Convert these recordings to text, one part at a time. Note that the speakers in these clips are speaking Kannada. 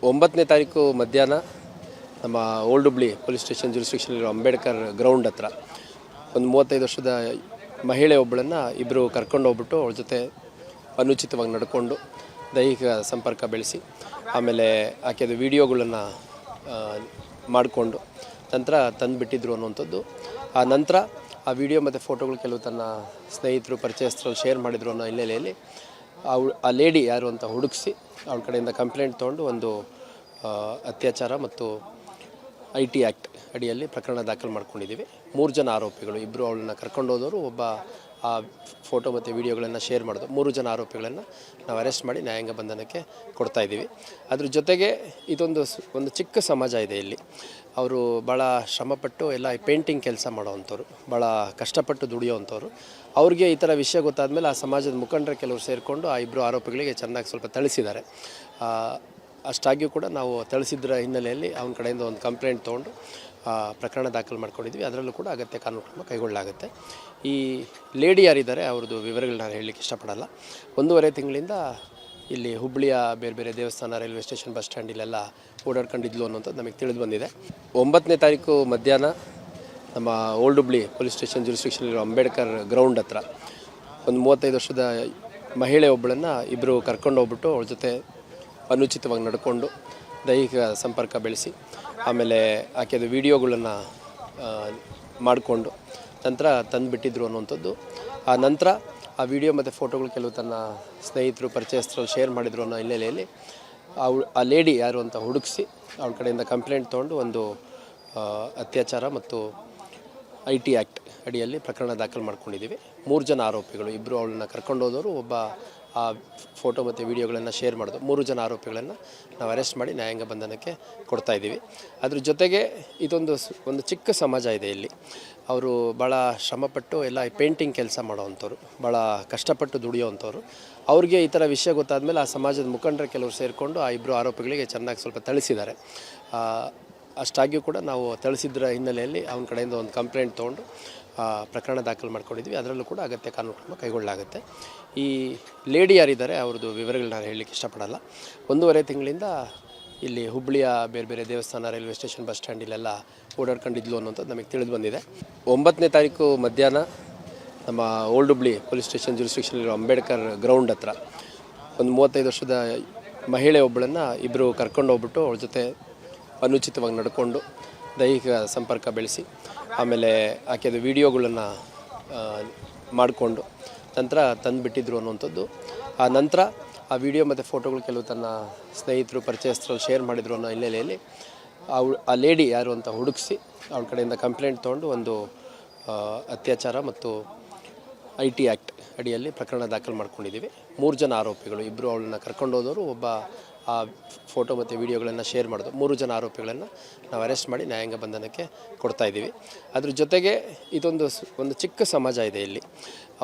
9ನೇ ತಾರೀಕು ಮಧ್ಯಾಹ್ನ ನಮ್ಮ ಓಲ್ಡ್ ಹುಬ್ಳಿ ಪೊಲೀಸ್ ಸ್ಟೇಷನ್ ಜ್ಯೂರಿಸ್ಡಿಕ್ಷನಲ್ಲಿರೋ ಅಂಬೇಡ್ಕರ್ ಗ್ರೌಂಡ್ ಹತ್ರ ಒಂದು 35 ವರ್ಷದ ಮಹಿಳೆ ಒಬ್ಬಳನ್ನು ಇಬ್ಬರು ಕರ್ಕೊಂಡು ಹೋಗ್ಬಿಟ್ಟು ಅವಳ ಜೊತೆ ಅನುಚಿತವಾಗಿ ನಡ್ಕೊಂಡು ದೈಹಿಕ ಸಂಪರ್ಕ ಬೆಳೆಸಿ ಆಮೇಲೆ ಆಕೆದು ವಿಡಿಯೋಗಳನ್ನು ಮಾಡಿಕೊಂಡು ನಂತರ ತಂದುಬಿಟ್ಟಿದ್ರು ಅನ್ನುವಂಥದ್ದು. ಆ ನಂತರ ಆ ವಿಡಿಯೋ ಮತ್ತು ಫೋಟೋಗಳು ಕೆಲವು ತನ್ನ ಸ್ನೇಹಿತರು ಪರಿಚಯಸ್ಥರು ಶೇರ್ ಮಾಡಿದ್ರು ಅನ್ನೋ ಹಿನ್ನೆಲೆಯಲ್ಲಿ ಆ ಲೇಡಿ ಯಾರು ಅಂತ ಹುಡುಕಿಸಿ ಅವಳ ಕಡೆಯಿಂದ ಕಂಪ್ಲೇಂಟ್ ತೊಗೊಂಡು ಒಂದು ಅತ್ಯಾಚಾರ ಮತ್ತು IT ಆ್ಯಕ್ಟ್ ಅಡಿಯಲ್ಲಿ ಪ್ರಕರಣ ದಾಖಲು ಮಾಡ್ಕೊಂಡಿದ್ದೀವಿ. 3 ಜನ ಆರೋಪಿಗಳು, ಇಬ್ಬರು ಅವಳನ್ನು ಕರ್ಕೊಂಡು ಹೋದವರು, ಒಬ್ಬ ಆ ಫೋಟೋ ಮತ್ತು ವಿಡಿಯೋಗಳನ್ನು ಶೇರ್ ಮಾಡೋದು, 3 ಜನ ಆರೋಪಿಗಳನ್ನು ನಾವು ಅರೆಸ್ಟ್ ಮಾಡಿ ನ್ಯಾಯಾಂಗ ಬಂಧನಕ್ಕೆ ಕೊಡ್ತಾಯಿದ್ದೀವಿ. ಅದ್ರ ಜೊತೆಗೆ ಒಂದು ಚಿಕ್ಕ ಸಮಾಜ ಇದೆ ಇಲ್ಲಿ. ಅವರು ಭಾಳ ಶ್ರಮಪಟ್ಟು ಎಲ್ಲ ಪೇಂಟಿಂಗ್ ಕೆಲಸ ಮಾಡೋವಂಥವ್ರು, ಭಾಳ ಕಷ್ಟಪಟ್ಟು ದುಡಿಯೋವಂಥವ್ರು. ಅವ್ರಿಗೆ ಈ ಥರ ವಿಷಯ ಗೊತ್ತಾದಮೇಲೆ ಆ ಸಮಾಜದ ಮುಖಂಡರು ಕೆಲವರು ಸೇರಿಕೊಂಡು ಆ ಇಬ್ಬರು ಆರೋಪಿಗಳಿಗೆ ಚೆನ್ನಾಗಿ ಸ್ವಲ್ಪ ಥಳಿಸಿದ್ದಾರೆ. ಅಷ್ಟಾಗಿಯೂ ಕೂಡ ನಾವು ಥಳಿಸಿದ್ರ ಹಿನ್ನೆಲೆಯಲ್ಲಿ ಅವನ ಕಡೆಯಿಂದ ಒಂದು ಕಂಪ್ಲೇಂಟ್ ತೊಗೊಂಡು ಪ್ರಕರಣ ದಾಖಲು ಮಾಡ್ಕೊಂಡಿದ್ವಿ. ಅದರಲ್ಲೂ ಕೂಡ ಅಗತ್ಯ ಕಾನೂನು ಕ್ರಮ ಕೈಗೊಳ್ಳಲಾಗುತ್ತೆ. ಈ ಲೇಡಿ ಯಾರಿದ್ದಾರೆ ಅವ್ರದ್ದು ವಿವರಗಳು ನಾನು ಹೇಳಲಿಕ್ಕೆ ಇಷ್ಟಪಡಲ್ಲ. 1.5 ತಿಂಗಳಿಂದ ಇಲ್ಲಿ ಹುಬ್ಬಳ್ಳಿಯ ಬೇರೆ ಬೇರೆ ದೇವಸ್ಥಾನ, ರೈಲ್ವೆ ಸ್ಟೇಷನ್, ಬಸ್ ಸ್ಟ್ಯಾಂಡ್ ಇಲ್ಲೆಲ್ಲ ಓಡಾಡ್ಕೊಂಡಿದ್ಲು ಅನ್ನೋಂಥದ್ದು ನಮಗೆ ತಿಳಿದು ಬಂದಿದೆ. 9ನೇ ತಾರೀಕು ಮಧ್ಯಾಹ್ನ ನಮ್ಮ ಓಲ್ಡ್ ಹುಬ್ಳಿ ಪೊಲೀಸ್ ಸ್ಟೇಷನ್ ಜ್ಯೂರಿಸ್ಡಿಕ್ಷನಲ್ಲಿರೋ ಅಂಬೇಡ್ಕರ್ ಗ್ರೌಂಡ್ ಹತ್ರ ಒಂದು 35 ವರ್ಷದ ಮಹಿಳೆ ಒಬ್ಬಳನ್ನು ಇಬ್ಬರು ಕರ್ಕೊಂಡು ಹೋಗ್ಬಿಟ್ಟು ಅವಳ ಜೊತೆ ಅನುಚಿತವಾಗಿ ನಡ್ಕೊಂಡು ದೈಹಿಕ ಸಂಪರ್ಕ ಬೆಳೆಸಿ ಆಮೇಲೆ ಆಕೆದು ವಿಡಿಯೋಗಳನ್ನು ಮಾಡಿಕೊಂಡು ನಂತರ ತಂದುಬಿಟ್ಟಿದ್ರು ಅನ್ನುವಂಥದ್ದು. ಆ ನಂತರ ಆ ವಿಡಿಯೋ ಮತ್ತು ಫೋಟೋಗಳು ಕೆಲವು ತನ್ನ ಸ್ನೇಹಿತರು ಪರಿಚಯಸ್ಥರು ಶೇರ್ ಮಾಡಿದ್ರು ಅನ್ನೋ ಹಿನ್ನೆಲೆಯಲ್ಲಿ ಆ ಲೇಡಿ ಯಾರು ಅಂತ ಹುಡುಕಿಸಿ ಅವಳ ಕಡೆಯಿಂದ ಕಂಪ್ಲೇಂಟ್ ತೊಗೊಂಡು ಒಂದು ಅತ್ಯಾಚಾರ ಮತ್ತು IT ಆ್ಯಕ್ಟ್ ಅಡಿಯಲ್ಲಿ ಪ್ರಕರಣ ದಾಖಲು ಮಾಡ್ಕೊಂಡಿದ್ದೀವಿ. 3 ಜನ ಆರೋಪಿಗಳು, ಇಬ್ಬರು ಅವಳನ್ನು ಕರ್ಕೊಂಡು ಹೋದವರು, ಒಬ್ಬ ಆ ಫೋಟೋ ಮತ್ತು ವಿಡಿಯೋಗಳನ್ನು ಶೇರ್ ಮಾಡೋದು, 3 ಜನ ಆರೋಪಿಗಳನ್ನು ನಾವು ಅರೆಸ್ಟ್ ಮಾಡಿ ನ್ಯಾಯಾಂಗ ಬಂಧನಕ್ಕೆ ಕೊಡ್ತಾಯಿದ್ದೀವಿ. ಅದ್ರ ಜೊತೆಗೆ ಒಂದು ಚಿಕ್ಕ ಸಮಾಜ ಇದೆ ಇಲ್ಲಿ. ಅವರು ಭಾಳ ಶ್ರಮಪಟ್ಟು ಎಲ್ಲ ಪೇಂಟಿಂಗ್ ಕೆಲಸ ಮಾಡೋವಂಥವ್ರು, ಭಾಳ ಕಷ್ಟಪಟ್ಟು ದುಡಿಯೋವಂಥವ್ರು. ಅವ್ರಿಗೆ ಈ ಥರ ವಿಷಯ ಗೊತ್ತಾದಮೇಲೆ ಆ ಸಮಾಜದ ಮುಖಂಡರು ಕೆಲವರು ಸೇರಿಕೊಂಡು ಆ ಇಬ್ಬರು ಆರೋಪಿಗಳಿಗೆ ಚೆನ್ನಾಗಿ ಸ್ವಲ್ಪ ಥಳಿಸಿದ್ದಾರೆ. ಅಷ್ಟಾಗಿಯೂ ಕೂಡ ನಾವು ಥಳಿಸಿದ್ರ ಹಿನ್ನೆಲೆಯಲ್ಲಿ ಅವನ ಕಡೆಯಿಂದ ಒಂದು ಕಂಪ್ಲೇಂಟ್ ತೊಗೊಂಡು ಪ್ರಕರಣ ದಾಖಲು ಮಾಡ್ಕೊಂಡಿದ್ವಿ. ಅದರಲ್ಲೂ ಕೂಡ ಅಗತ್ಯ ಕಾನೂನು ಕ್ರಮ ಕೈಗೊಳ್ಳಲಾಗುತ್ತೆ. ಈ ಲೇಡಿ ಯಾರಿದ್ದಾರೆ ಅವ್ರದ್ದು ವಿವರಗಳು ನಾನು ಹೇಳಲಿಕ್ಕೆ ಇಷ್ಟಪಡಲ್ಲ. 1.5 ತಿಂಗಳಿಂದ ಇಲ್ಲಿ ಹುಬ್ಬಳ್ಳಿಯ ಬೇರೆ ಬೇರೆ ದೇವಸ್ಥಾನ, ರೈಲ್ವೆ ಸ್ಟೇಷನ್, ಬಸ್ ಸ್ಟ್ಯಾಂಡ್ ಇಲ್ಲೆಲ್ಲ ಓಡಾಡ್ಕೊಂಡಿದ್ಲು ಅನ್ನೋಂಥದ್ದು ನಮಗೆ ತಿಳಿದು ಬಂದಿದೆ. 9ನೇ ತಾರೀಕು ಮಧ್ಯಾಹ್ನ ನಮ್ಮ ಓಲ್ಡ್ ಹುಬ್ಳಿ ಪೊಲೀಸ್ ಸ್ಟೇಷನ್ ಜ್ಯೂರಿಸ್ಡಿಕ್ಷನಲ್ಲಿರೋ ಅಂಬೇಡ್ಕರ್ ಗ್ರೌಂಡ್ ಹತ್ರ ಒಂದು 35 ವರ್ಷದ ಮಹಿಳೆ ಒಬ್ಬಳನ್ನು ಇಬ್ಬರು ಕರ್ಕೊಂಡು ಹೋಗ್ಬಿಟ್ಟು ಅವಳ ಜೊತೆ ಅನುಚಿತವಾಗಿ ನಡ್ಕೊಂಡು ದೈಹಿಕ ಸಂಪರ್ಕ ಬೆಳೆಸಿ ಆಮೇಲೆ ಆಕೆದು ವಿಡಿಯೋಗಳನ್ನು ಮಾಡಿಕೊಂಡು ನಂತರ ತಂದುಬಿಟ್ಟಿದ್ರು ಅನ್ನುವಂಥದ್ದು. ಆ ನಂತರ ಆ ವಿಡಿಯೋ ಮತ್ತು ಫೋಟೋಗಳು ಕೆಲವು ತನ್ನ ಸ್ನೇಹಿತರು ಪರಿಚಯಸ್ಥರು ಶೇರ್ ಮಾಡಿದ್ರು ಅನ್ನೋ ಹಿನ್ನೆಲೆಯಲ್ಲಿ ಆ ಲೇಡಿ ಯಾರು ಅಂತ ಹುಡುಕಿಸಿ ಅವಳ ಕಡೆಯಿಂದ ಕಂಪ್ಲೇಂಟ್ ತೊಗೊಂಡು ಒಂದು ಅತ್ಯಾಚಾರ ಮತ್ತು IT ಆ್ಯಕ್ಟ್ ಅಡಿಯಲ್ಲಿ ಪ್ರಕರಣ ದಾಖಲು ಮಾಡ್ಕೊಂಡಿದ್ದೀವಿ. 3 ಜನ ಆರೋಪಿಗಳು, ಇಬ್ಬರು ಅವಳನ್ನು ಕರ್ಕೊಂಡು ಹೋದವರು, ಒಬ್ಬ ಆ ಫೋಟೋ ಮತ್ತು ವಿಡಿಯೋಗಳನ್ನು ಶೇರ್ ಮಾಡೋದು, 3 ಜನ ಆರೋಪಿಗಳನ್ನು ನಾವು ಅರೆಸ್ಟ್ ಮಾಡಿ ನ್ಯಾಯಾಂಗ ಬಂಧನಕ್ಕೆ ಕೊಡ್ತಾಯಿದ್ದೀವಿ. ಅದ್ರ ಜೊತೆಗೆ ಒಂದು ಚಿಕ್ಕ ಸಮಾಜ ಇದೆ ಇಲ್ಲಿ.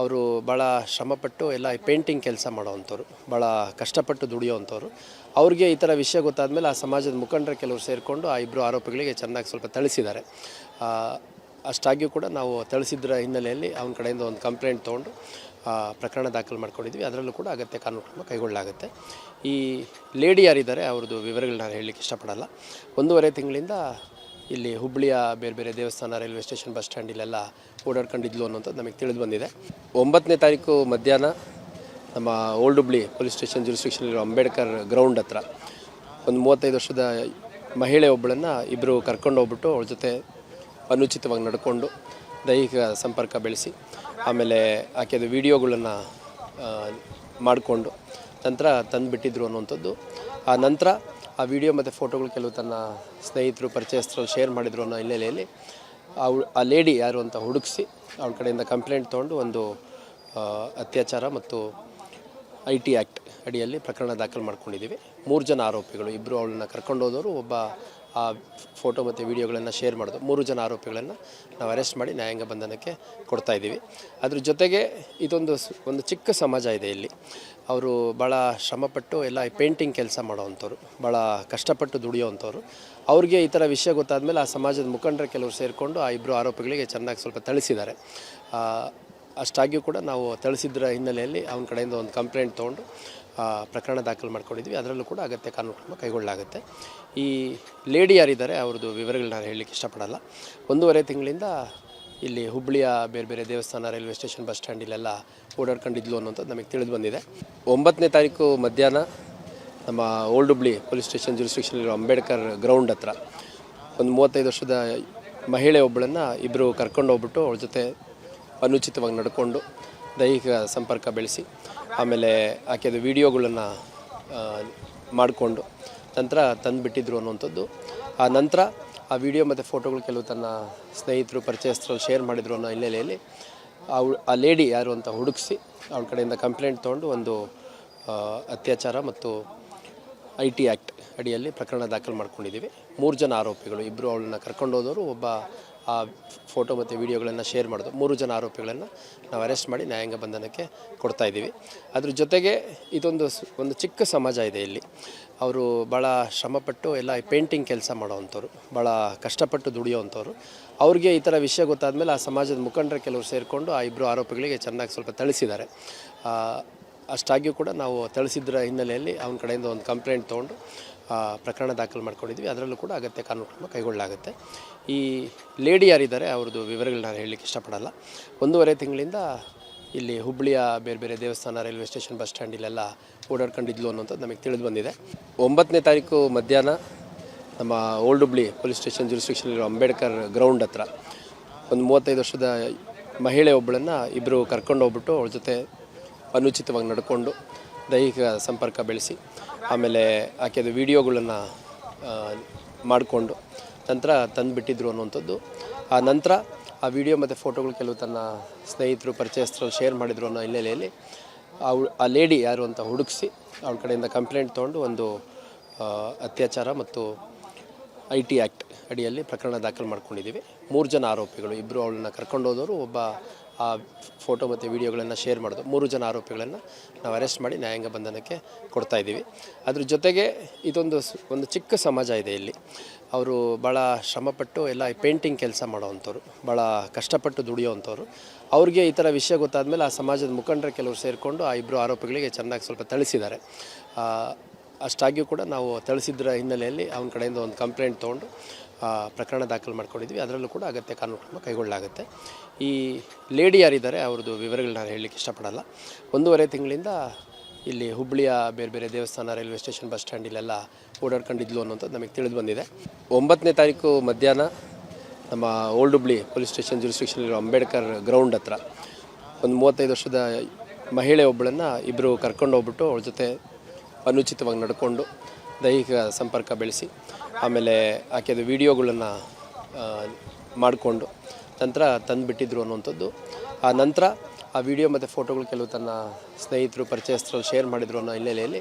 ಅವರು ಭಾಳ ಶ್ರಮಪಟ್ಟು ಎಲ್ಲ ಪೇಂಟಿಂಗ್ ಕೆಲಸ ಮಾಡೋವಂಥವ್ರು, ಭಾಳ ಕಷ್ಟಪಟ್ಟು ದುಡಿಯೋವಂಥವ್ರು. ಅವ್ರಿಗೆ ಈ ಥರ ವಿಷಯ ಗೊತ್ತಾದಮೇಲೆ ಆ ಸಮಾಜದ ಮುಖಂಡರು ಕೆಲವರು ಸೇರಿಕೊಂಡು ಆ ಇಬ್ಬರು ಆರೋಪಿಗಳಿಗೆ ಚೆನ್ನಾಗಿ ಸ್ವಲ್ಪ ಥಳಿಸಿದ್ದಾರೆ. ಅಷ್ಟಾಗಿಯೂ ಕೂಡ ನಾವು ಥಳಿಸಿದ್ರ ಹಿನ್ನೆಲೆಯಲ್ಲಿ ಅವನ ಕಡೆಯಿಂದ ಒಂದು ಕಂಪ್ಲೇಂಟ್ ತೊಗೊಂಡು ಪ್ರಕರಣ ದಾಖಲು ಮಾಡ್ಕೊಂಡಿದ್ವಿ. ಅದರಲ್ಲೂ ಕೂಡ ಅಗತ್ಯ ಕಾನೂನು ಕ್ರಮ ಕೈಗೊಳ್ಳಲಾಗುತ್ತೆ. ಈ ಲೇಡಿ ಯಾರಿದ್ದಾರೆ ಅವ್ರದ್ದು ವಿವರಗಳು ನಾನು ಹೇಳಲಿಕ್ಕೆ ಇಷ್ಟಪಡಲ್ಲ. 1.5 ತಿಂಗಳಿಂದ ಇಲ್ಲಿ ಹುಬ್ಬಳ್ಳಿಯ ಬೇರೆ ಬೇರೆ ದೇವಸ್ಥಾನ, ರೈಲ್ವೆ ಸ್ಟೇಷನ್, ಬಸ್ ಸ್ಟ್ಯಾಂಡ್ ಇಲ್ಲೆಲ್ಲ ಓಡಾಡ್ಕೊಂಡಿದ್ಲು ಅನ್ನೋಂಥದ್ದು ನಮಗೆ ತಿಳಿದು ಬಂದಿದೆ. 9ನೇ ತಾರೀಕು ಮಧ್ಯಾಹ್ನ ನಮ್ಮ ಓಲ್ಡ್ ಹುಬ್ಳಿ ಪೊಲೀಸ್ ಸ್ಟೇಷನ್ ಜ್ಯೂರಿಸ್ಡಿಕ್ಷನಲ್ಲಿರೋ ಅಂಬೇಡ್ಕರ್ ಗ್ರೌಂಡ್ ಹತ್ರ ಒಂದು 35 ವರ್ಷದ ಮಹಿಳೆ ಒಬ್ಬಳನ್ನು ಇಬ್ಬರು ಕರ್ಕೊಂಡು ಹೋಗ್ಬಿಟ್ಟು ಅವಳ ಜೊತೆ ಅನುಚಿತವಾಗಿ ನಡ್ಕೊಂಡು ದೈಹಿಕ ಸಂಪರ್ಕ ಬೆಳೆಸಿ ಆಮೇಲೆ ಆಕೆದು ವಿಡಿಯೋಗಳನ್ನು ಮಾಡಿಕೊಂಡು ನಂತರ ತಂದುಬಿಟ್ಟಿದ್ರು ಅನ್ನುವಂಥದ್ದು. ಆ ನಂತರ ಆ ವಿಡಿಯೋ ಮತ್ತು ಫೋಟೋಗಳು ಕೆಲವು ತನ್ನ ಸ್ನೇಹಿತರು ಪರಿಚಯಸ್ಥರು ಶೇರ್ ಮಾಡಿದ್ರು ಅನ್ನೋ ಹಿನ್ನೆಲೆಯಲ್ಲಿ ಆ ಲೇಡಿ ಯಾರು ಅಂತ ಹುಡುಕಿಸಿ ಅವಳ ಕಡೆಯಿಂದ ಕಂಪ್ಲೇಂಟ್ ತೊಗೊಂಡು ಒಂದು ಅತ್ಯಾಚಾರ ಮತ್ತು IT ಆ್ಯಕ್ಟ್ ಅಡಿಯಲ್ಲಿ ಪ್ರಕರಣ ದಾಖಲು ಮಾಡ್ಕೊಂಡಿದ್ದೀವಿ. 3 ಜನ ಆರೋಪಿಗಳು, ಇಬ್ಬರು ಅವಳನ್ನು ಕರ್ಕೊಂಡು ಹೋದವರು, ಒಬ್ಬ ಆ ಫೋಟೋ ಮತ್ತು ವಿಡಿಯೋಗಳನ್ನು ಶೇರ್ ಮಾಡೋದು, 3 ಜನ ಆರೋಪಿಗಳನ್ನು ನಾವು ಅರೆಸ್ಟ್ ಮಾಡಿ ನ್ಯಾಯಾಂಗ ಬಂಧನಕ್ಕೆ ಕೊಡ್ತಾಯಿದ್ದೀವಿ. ಅದ್ರ ಜೊತೆಗೆ ಒಂದು ಚಿಕ್ಕ ಸಮಾಜ ಇದೆ ಇಲ್ಲಿ. ಅವರು ಭಾಳ ಶ್ರಮಪಟ್ಟು ಎಲ್ಲ ಪೇಂಟಿಂಗ್ ಕೆಲಸ ಮಾಡೋವಂಥವ್ರು, ಭಾಳ ಕಷ್ಟಪಟ್ಟು ದುಡಿಯೋವಂಥವ್ರು. ಅವ್ರಿಗೆ ಈ ಥರ ವಿಷಯ ಗೊತ್ತಾದಮೇಲೆ ಆ ಸಮಾಜದ ಮುಖಂಡರು ಕೆಲವರು ಸೇರಿಕೊಂಡು ಆ ಇಬ್ಬರು ಆರೋಪಿಗಳಿಗೆ ಚೆನ್ನಾಗಿ ಸ್ವಲ್ಪ ಥಳಿಸಿದ್ದಾರೆ. ಅಷ್ಟಾಗಿಯೂ ಕೂಡ ನಾವು ಥಳಿಸಿದ್ರ ಹಿನ್ನೆಲೆಯಲ್ಲಿ ಅವನ ಕಡೆಯಿಂದ ಒಂದು ಕಂಪ್ಲೇಂಟ್ ತೊಗೊಂಡು ಪ್ರಕರಣ ದಾಖಲು ಮಾಡ್ಕೊಂಡಿದ್ವಿ. ಅದರಲ್ಲೂ ಕೂಡ ಅಗತ್ಯ ಕಾನೂನು ಕ್ರಮ ಕೈಗೊಳ್ಳಲಾಗುತ್ತೆ. ಈ ಲೇಡಿ ಯಾರಿದ್ದಾರೆ ಅವ್ರದ್ದು ವಿವರಗಳನ್ನ ನಾನು ಹೇಳಲಿಕ್ಕೆ ಇಷ್ಟಪಡಲ್ಲ. 1.5 ತಿಂಗಳಿಂದ ಇಲ್ಲಿ ಹುಬ್ಬಳ್ಳಿಯ ಬೇರೆ ಬೇರೆ ದೇವಸ್ಥಾನ, ರೈಲ್ವೆ ಸ್ಟೇಷನ್, ಬಸ್ ಸ್ಟ್ಯಾಂಡ್ ಇಲ್ಲೆಲ್ಲ ಓಡಾಡ್ಕೊಂಡಿದ್ಲು ಅನ್ನೋಂಥದ್ದು ನಮಗೆ ತಿಳಿದು ಬಂದಿದೆ. 9ನೇ ತಾರೀಕು ಮಧ್ಯಾಹ್ನ ನಮ್ಮ ಓಲ್ಡ್ ಹುಬ್ಳಿ ಪೊಲೀಸ್ ಸ್ಟೇಷನ್ ಜ್ಯೂರಿಸ್ಡಿಕ್ಷನಲ್ಲಿರೋ ಅಂಬೇಡ್ಕರ್ ಗ್ರೌಂಡ್ ಹತ್ರ ಒಂದು 35 ವರ್ಷದ ಮಹಿಳೆ ಒಬ್ಬಳನ್ನು ಇಬ್ಬರು ಕರ್ಕೊಂಡು ಹೋಗ್ಬಿಟ್ಟು ಅವಳ ಜೊತೆ ಅನುಚಿತವಾಗಿ ನಡ್ಕೊಂಡು ದೈಹಿಕ ಸಂಪರ್ಕ ಬೆಳೆಸಿ ಆಮೇಲೆ ಆಕೆದು ವಿಡಿಯೋಗಳನ್ನು ಮಾಡಿಕೊಂಡು ನಂತರ ತಂದುಬಿಟ್ಟಿದ್ರು ಅನ್ನುವಂಥದ್ದು. ಆ ನಂತರ ಆ ವಿಡಿಯೋ ಮತ್ತು ಫೋಟೋಗಳು ಕೆಲವು ತನ್ನ ಸ್ನೇಹಿತರು, ಪರಿಚಯಸ್ಥರಲ್ಲಿ ಶೇರ್ ಮಾಡಿದ್ರು ಅನ್ನೋ ಹಿನ್ನೆಲೆಯಲ್ಲಿ ಆ ಲೇಡಿ ಯಾರು ಅಂತ ಹುಡುಕಿಸಿ ಅವಳ ಕಡೆಯಿಂದ ಕಂಪ್ಲೇಂಟ್ ತೊಗೊಂಡು ಒಂದು ಅತ್ಯಾಚಾರ ಮತ್ತು IT ಆ್ಯಕ್ಟ್ ಅಡಿಯಲ್ಲಿ ಪ್ರಕರಣ ದಾಖಲು ಮಾಡ್ಕೊಂಡಿದ್ದೀವಿ. 3 ಜನ ಆರೋಪಿಗಳು, ಇಬ್ಬರು ಅವಳನ್ನು ಕರ್ಕೊಂಡು ಹೋದವರು, ಒಬ್ಬ ಆ ಫೋಟೋ ಮತ್ತು ವಿಡಿಯೋಗಳನ್ನು ಶೇರ್ ಮಾಡೋದು, 3 ಜನ ಆರೋಪಿಗಳನ್ನು ನಾವು ಅರೆಸ್ಟ್ ಮಾಡಿ ನ್ಯಾಯಾಂಗ ಬಂಧನಕ್ಕೆ ಕೊಡ್ತಾಯಿದ್ದೀವಿ. ಅದ್ರ ಜೊತೆಗೆ ಒಂದು ಚಿಕ್ಕ ಸಮಾಜ ಇದೆ ಇಲ್ಲಿ. ಅವರು ಭಾಳ ಶ್ರಮಪಟ್ಟು ಎಲ್ಲ ಪೇಂಟಿಂಗ್ ಕೆಲಸ ಮಾಡೋವಂಥವ್ರು, ಭಾಳ ಕಷ್ಟಪಟ್ಟು ದುಡಿಯೋವಂಥವ್ರು. ಅವ್ರಿಗೆ ಈ ಥರ ವಿಷಯ ಗೊತ್ತಾದಮೇಲೆ ಆ ಸಮಾಜದ ಮುಖಂಡರು ಕೆಲವರು ಸೇರಿಕೊಂಡು ಆ ಇಬ್ಬರು ಆರೋಪಿಗಳಿಗೆ ಚೆನ್ನಾಗಿ ಸ್ವಲ್ಪ ಥಳಿಸಿದ್ದಾರೆ. ಅಷ್ಟಾಗಿಯೂ ಕೂಡ ನಾವು ಥಳಿಸಿದ್ರ ಹಿನ್ನೆಲೆಯಲ್ಲಿ ಅವನ ಕಡೆಯಿಂದ ಒಂದು ಕಂಪ್ಲೇಂಟ್ ತೊಗೊಂಡು ಪ್ರಕರಣ ದಾಖಲು ಮಾಡ್ಕೊಂಡಿದ್ವಿ. ಅದರಲ್ಲೂ ಕೂಡ ಅಗತ್ಯ ಕಾನೂನು ಕ್ರಮ ಕೈಗೊಳ್ಳಲಾಗುತ್ತೆ. ಈ ಲೇಡಿ ಯಾರಿದ್ದಾರೆ ಅವ್ರದ್ದು ವಿವರಗಳನ್ನ ನಾನು ಹೇಳಲಿಕ್ಕೆ ಇಷ್ಟಪಡಲ್ಲ. 1.5 ತಿಂಗಳಿಂದ ಇಲ್ಲಿ ಹುಬ್ಬಳ್ಳಿಯ ಬೇರೆ ಬೇರೆ ದೇವಸ್ಥಾನ, ರೈಲ್ವೆ ಸ್ಟೇಷನ್, ಬಸ್ ಸ್ಟ್ಯಾಂಡ್ ಇಲ್ಲೆಲ್ಲ ಓಡಾಡ್ಕೊಂಡಿದ್ಲು ಅನ್ನೋಂಥದ್ದು ನಮಗೆ ತಿಳಿದು ಬಂದಿದೆ. 9ನೇ ತಾರೀಕು ಮಧ್ಯಾಹ್ನ ನಮ್ಮ ಓಲ್ಡ್ ಹುಬ್ಳಿ ಪೊಲೀಸ್ ಸ್ಟೇಷನ್ ಜ್ಯೂರಿಸ್ಡಿಕ್ಷನಲ್ಲಿರೋ ಅಂಬೇಡ್ಕರ್ ಗ್ರೌಂಡ್ ಹತ್ರ ಒಂದು 35 ವರ್ಷದ ಮಹಿಳೆ ಒಬ್ಬಳನ್ನು ಇಬ್ಬರು ಕರ್ಕೊಂಡು ಹೋಗ್ಬಿಟ್ಟು ಅವಳ ಜೊತೆ ಅನುಚಿತವಾಗಿ ನಡ್ಕೊಂಡು ದೈಹಿಕ ಸಂಪರ್ಕ ಬೆಳೆಸಿ ಆಮೇಲೆ ಆಕೆದು ವಿಡಿಯೋಗಳನ್ನು ಮಾಡಿಕೊಂಡು ನಂತರ ತಂದುಬಿಟ್ಟಿದ್ರು ಅನ್ನುವಂಥದ್ದು. ಆ ನಂತರ ಆ ವಿಡಿಯೋ ಮತ್ತು ಫೋಟೋಗಳು ಕೆಲವು ತನ್ನ ಸ್ನೇಹಿತರು, ಪರಿಚಯಸ್ಥರಲ್ಲಿ ಶೇರ್ ಮಾಡಿದ್ರು ಅನ್ನೋ ಹಿನ್ನೆಲೆಯಲ್ಲಿ ಆ ಲೇಡಿ ಯಾರು ಅಂತ ಹುಡುಕಿಸಿ ಅವಳ ಕಡೆಯಿಂದ ಕಂಪ್ಲೇಂಟ್ ತೊಗೊಂಡು ಒಂದು ಅತ್ಯಾಚಾರ ಮತ್ತು IT ಆ್ಯಕ್ಟ್ ಅಡಿಯಲ್ಲಿ ಪ್ರಕರಣ ದಾಖಲು ಮಾಡ್ಕೊಂಡಿದ್ದೀವಿ. 3 ಜನ ಆರೋಪಿಗಳು, ಇಬ್ಬರು ಅವಳನ್ನು ಕರ್ಕೊಂಡು ಹೋದವರು, ಒಬ್ಬ ಆ ಫೋಟೋ ಮತ್ತು ವಿಡಿಯೋಗಳನ್ನು ಶೇರ್ ಮಾಡೋದು, 3 ಜನ ಆರೋಪಿಗಳನ್ನು ನಾವು ಅರೆಸ್ಟ್ ಮಾಡಿ ನ್ಯಾಯಾಂಗ ಬಂಧನಕ್ಕೆ ಕೊಡ್ತಾಯಿದ್ದೀವಿ. ಅದ್ರ ಜೊತೆಗೆ ಒಂದು ಚಿಕ್ಕ ಸಮಾಜ ಇದೆ ಇಲ್ಲಿ. ಅವರು ಭಾಳ ಶ್ರಮಪಟ್ಟು ಎಲ್ಲ ಪೇಂಟಿಂಗ್ ಕೆಲಸ ಮಾಡೋವಂಥವ್ರು, ಭಾಳ ಕಷ್ಟಪಟ್ಟು ದುಡಿಯೋವಂಥವ್ರು. ಅವ್ರಿಗೆ ಈ ಥರ ವಿಷಯ ಗೊತ್ತಾದಮೇಲೆ ಆ ಸಮಾಜದ ಮುಖಂಡರು ಕೆಲವರು ಸೇರಿಕೊಂಡು ಆ ಇಬ್ಬರು ಆರೋಪಿಗಳಿಗೆ ಚೆನ್ನಾಗಿ ಸ್ವಲ್ಪ ಥಳಿಸಿದ್ದಾರೆ. ಅಷ್ಟಾಗಿಯೂ ಕೂಡ ನಾವು ಥಳಿಸಿದ್ರ ಹಿನ್ನೆಲೆಯಲ್ಲಿ ಅವನ ಕಡೆಯಿಂದ ಒಂದು ಕಂಪ್ಲೇಂಟ್ ತೊಗೊಂಡು ಪ್ರಕರಣ ದಾಖಲು ಮಾಡ್ಕೊಂಡಿದ್ವಿ. ಅದರಲ್ಲೂ ಕೂಡ ಅಗತ್ಯ ಕಾನೂನು ಕ್ರಮ ಕೈಗೊಳ್ಳಲಾಗುತ್ತೆ. ಈ ಲೇಡಿ ಯಾರಿದ್ದಾರೆ ಅವ್ರದ್ದು ವಿವರಗಳನ್ನ ನಾನು ಹೇಳಲಿಕ್ಕೆ ಇಷ್ಟಪಡಲ್ಲ. 1.5 ತಿಂಗಳಿಂದ ಇಲ್ಲಿ ಹುಬ್ಬಳ್ಳಿಯ ಬೇರೆ ಬೇರೆ ದೇವಸ್ಥಾನ, ರೈಲ್ವೆ ಸ್ಟೇಷನ್, ಬಸ್ ಸ್ಟ್ಯಾಂಡ್ ಇಲ್ಲೆಲ್ಲ ಓಡಾಡ್ಕೊಂಡಿದ್ಲು ಅನ್ನೋಂಥದ್ದು ನಮಗೆ ತಿಳಿದು ಬಂದಿದೆ. 9ನೇ ತಾರೀಕು ಮಧ್ಯಾಹ್ನ ನಮ್ಮ ಓಲ್ಡ್ ಹುಬ್ಳಿ ಪೊಲೀಸ್ ಸ್ಟೇಷನ್ ಜ್ಯೂರಿಸ್ಡಿಕ್ಷನಲ್ಲಿರೋ ಅಂಬೇಡ್ಕರ್ ಗ್ರೌಂಡ್ ಹತ್ರ ಒಂದು 35 ವರ್ಷದ ಮಹಿಳೆ ಒಬ್ಬಳನ್ನು ಇಬ್ಬರು ಕರ್ಕೊಂಡು ಹೋಗ್ಬಿಟ್ಟು ಅವಳ ಜೊತೆ ಅನುಚಿತವಾಗಿ ನಡ್ಕೊಂಡು ದೈಹಿಕ ಸಂಪರ್ಕ ಬೆಳೆಸಿ ಆಮೇಲೆ ಆಕೆದು ವಿಡಿಯೋಗಳನ್ನು ಮಾಡಿಕೊಂಡು ನಂತರ ತಂದುಬಿಟ್ಟಿದ್ರು ಅನ್ನುವಂಥದ್ದು. ಆ ನಂತರ ಆ ವಿಡಿಯೋ ಮತ್ತು ಫೋಟೋಗಳು ಕೆಲವು ತನ್ನ ಸ್ನೇಹಿತರು, ಪರಿಚಯಸ್ಥರಲ್ಲಿ ಶೇರ್ ಮಾಡಿದ್ರು ಅನ್ನೋ ಹಿನ್ನೆಲೆಯಲ್ಲಿ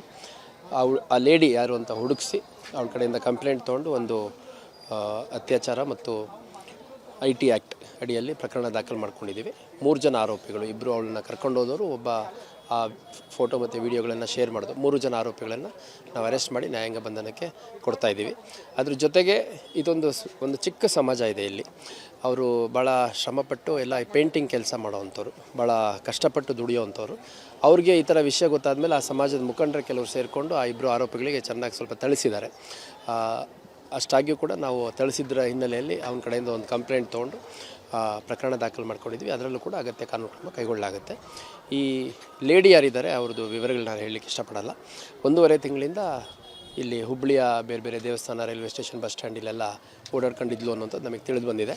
ಆ ಲೇಡಿ ಯಾರು ಅಂತ ಹುಡುಕಿಸಿ ಅವಳ ಕಡೆಯಿಂದ ಕಂಪ್ಲೇಂಟ್ ತೊಗೊಂಡು ಒಂದು ಅತ್ಯಾಚಾರ ಮತ್ತು IT ಆ್ಯಕ್ಟ್ ಅಡಿಯಲ್ಲಿ ಪ್ರಕರಣ ದಾಖಲು ಮಾಡ್ಕೊಂಡಿದ್ದೀವಿ. 3 ಜನ ಆರೋಪಿಗಳು, ಇಬ್ಬರು ಅವಳನ್ನು ಕರ್ಕೊಂಡು ಹೋದವರು, ಒಬ್ಬ ಆ ಫೋಟೋ ಮತ್ತು ವಿಡಿಯೋಗಳನ್ನು ಶೇರ್ ಮಾಡೋದು, 3 ಜನ ಆರೋಪಿಗಳನ್ನು ನಾವು ಅರೆಸ್ಟ್ ಮಾಡಿ ನ್ಯಾಯಾಂಗ ಬಂಧನಕ್ಕೆ ಕೊಡ್ತಾಯಿದ್ದೀವಿ. ಅದ್ರ ಜೊತೆಗೆ ಒಂದು ಚಿಕ್ಕ ಸಮಾಜ ಇದೆ ಇಲ್ಲಿ. ಅವರು ಭಾಳ ಶ್ರಮಪಟ್ಟು ಎಲ್ಲ ಪೇಂಟಿಂಗ್ ಕೆಲಸ ಮಾಡೋವಂಥವ್ರು, ಭಾಳ ಕಷ್ಟಪಟ್ಟು ದುಡಿಯೋವಂಥವ್ರು. ಅವ್ರಿಗೆ ಈ ಥರ ವಿಷಯ ಗೊತ್ತಾದಮೇಲೆ ಆ ಸಮಾಜದ ಮುಖಂಡರು ಕೆಲವರು ಸೇರಿಕೊಂಡು ಆ ಇಬ್ಬರು ಆರೋಪಿಗಳಿಗೆ ಚೆನ್ನಾಗಿ ಸ್ವಲ್ಪ ಥಳಿಸಿದ್ದಾರೆ. ಅಷ್ಟಾಗಿಯೂ ಕೂಡ ನಾವು ಥಳಿಸಿದ್ರ ಹಿನ್ನೆಲೆಯಲ್ಲಿ ಅವನ ಕಡೆಯಿಂದ ಒಂದು ಕಂಪ್ಲೇಂಟ್ ತೊಗೊಂಡು ಪ್ರಕರಣ ದಾಖಲು ಮಾಡ್ಕೊಂಡಿದ್ವಿ. ಅದರಲ್ಲೂ ಕೂಡ ಅಗತ್ಯ ಕಾನೂನು ಕ್ರಮ ಕೈಗೊಳ್ಳಲಾಗುತ್ತೆ. ಈ ಲೇಡಿ ಯಾರಿದ್ದಾರೆ ಅವ್ರದ್ದು ವಿವರಗಳನ್ನ ನಾನು ಹೇಳಲಿಕ್ಕೆ ಇಷ್ಟಪಡಲ್ಲ. 1.5 ತಿಂಗಳಿಂದ ಇಲ್ಲಿ ಹುಬ್ಬಳ್ಳಿಯ ಬೇರೆ ಬೇರೆ ದೇವಸ್ಥಾನ, ರೈಲ್ವೆ ಸ್ಟೇಷನ್, ಬಸ್ ಸ್ಟ್ಯಾಂಡ್ ಇಲ್ಲೆಲ್ಲ ಓಡಾಡ್ಕೊಂಡಿದ್ಲು ಅನ್ನೋಂಥದ್ದು ನಮಗೆ ತಿಳಿದು ಬಂದಿದೆ.